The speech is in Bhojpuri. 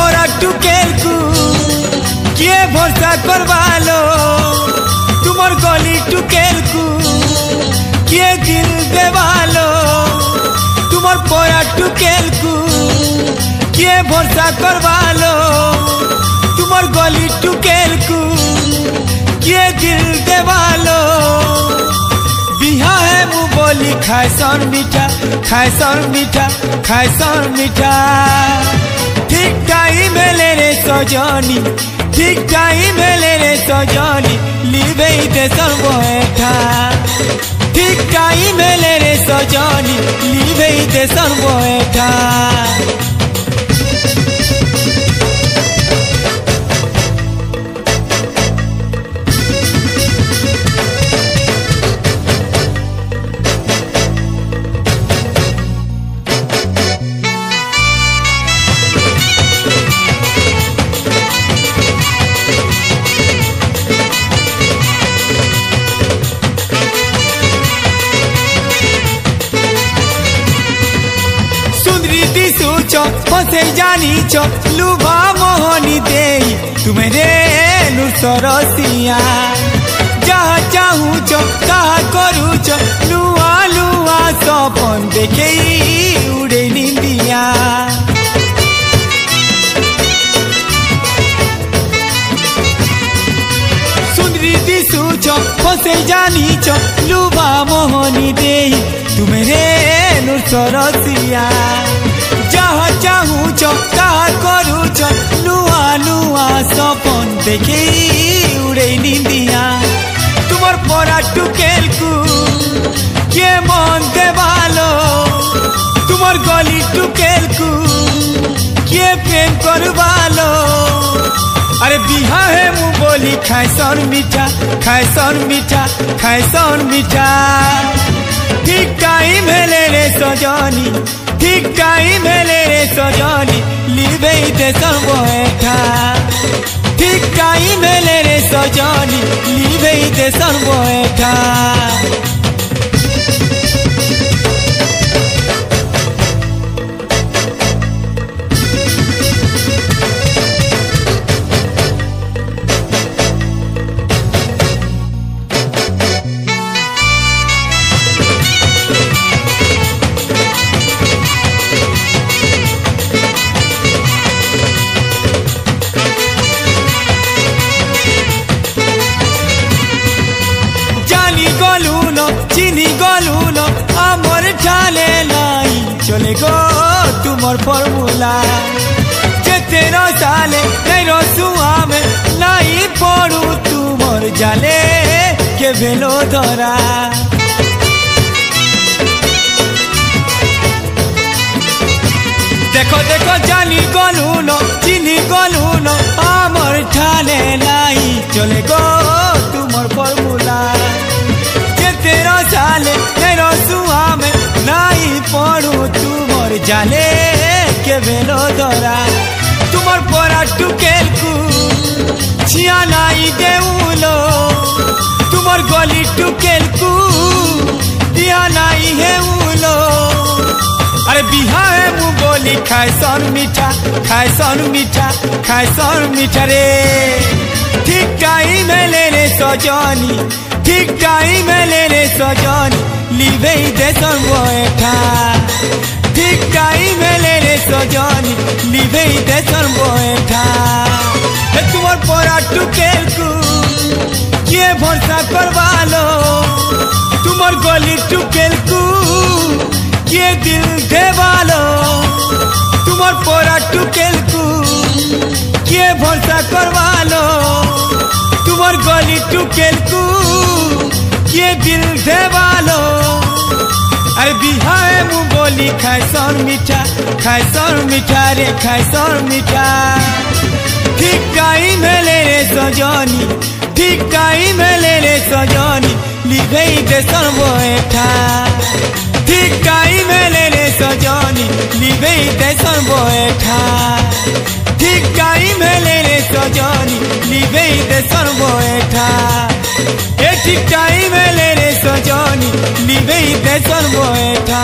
পরা টুকেলকু কিয়ে ভরসা করবালো তোমার গলি টুকেলকু কিয়ে দিল দেবালো তোমার পরা টুকেলকু কিয়ে ভরসা করবালো তোমার গলি টুকেলকু কিয়ে দিল দেবালো बिहा है मु बोली खायसन मीठा खायसन मीठा ठीक टाइम ले रे सजनी ठीक टाइम ले रे सजनी लिबे दे सर्वठा ठीक टाइम ले रे सजनी लिबे दे सर्वठा फसे जानी चो लुभा मोहनी दे तुम्हें नूर सरसिया जहाँ चाहूँ चो कहा करूँ चो लुआ लुआ सपन देखे उड़े निंदिया सुंदरी दिसू चो फसे जानी चो लुभा मोहनी दे तुम्हें नूर सरसिया जहाँ चाहूँ चो कहा करूँ चो नुआ नुआ सपन देखे उड़े निंदिया तुम्हार परा टुकेलकू के मन देवालो तुम्हार गली टुकेलकू के प्रेम करवालो अरे बिहा है मु बोली खायसन मीठा ठीक टाइम ले रे सजनी ठीक टाइम ले रे सजनी लिबे दे सर्वठा ठीक टाइम ले रे सजनी लिबे दे सर्वठा চিনি গলুন আমার ঠালে নাই চলে গো তোমার ফর্মুলা যেতে রসালে নাই রসুয়ামে নাই পড়ু তোমার জালে কে ভেলো ধরা দেখো দেখো জানি গলুন চিনি গলুন আমার ঠালে নাই চলে গো তোমার ফর্মুলা तेरा साले तेरा सुहा में नाई पड़ू तुमर जाले के बेलो धरा तुमर परा टुकेलकू छिया नाई देउलो तुमर गली टुकेलकू दिया नाई हेउलो अरे बिहा है मु बोली खायसन मीठा रे ठीक टाइम ले रे सजनी ठीक टाइम ले रे सजनी लिबे दे सर्वठा ठीक टाइम ले रे सजनी लिबे दे सर्वठा तुम्हार परा टुकेलकू किए भरसा करवालो तुम्हार गली टुकेलकू किए दिल देवालो तुम्हार परा टुकेलकू किए भरसा करवालो तुम्हार गली टुकेलकू ये दिल देवालो अरे बिहा है मु बोली खायसन मीठा रे खायसन मीठा ठीक टाइम ले रे सजनी ठीक टाइम ले रे सजनी लिबे दे सर्वठा ठीक टाइम ले रे सजनी लिबे दे सर्वठा ठीक टाइम ले रे सजनी लिबे दे सर्वठा ठीक टाइम ले रे सजनी लिबे दे सर्वठा।